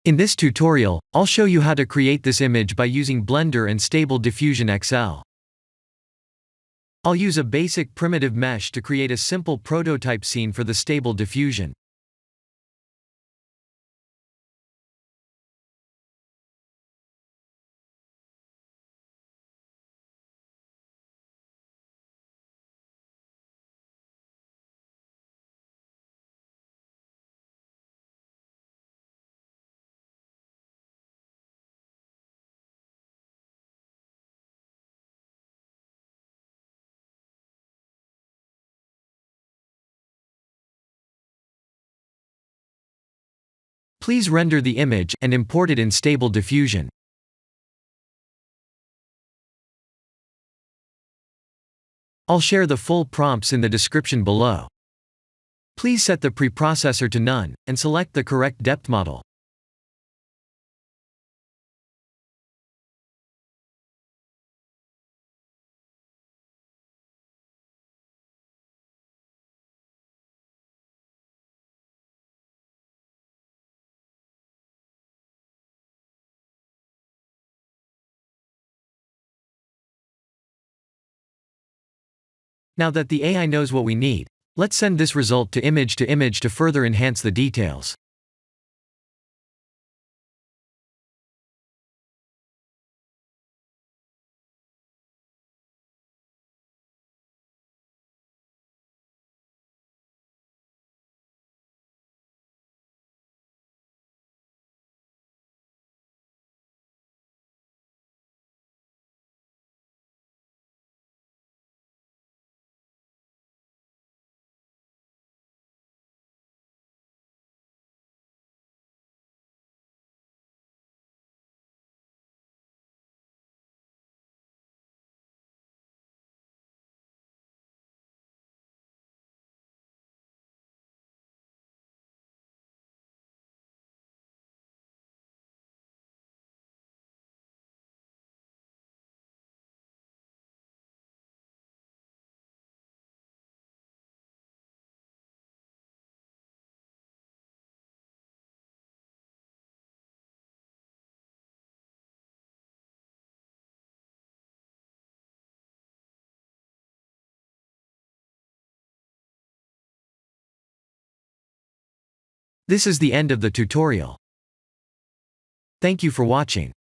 In this tutorial, I'll show you how to create this image by using Blender and Stable Diffusion XL. I'll use a basic primitive mesh to create a simple prototype scene for the Stable Diffusion. Please render the image and import it in Stable Diffusion. I'll share the full prompts in the description below. Please set the preprocessor to none, and select the correct depth model. Now that the AI knows what we need, let's send this result to image to further enhance the details. This is the end of the tutorial. Thank you for watching.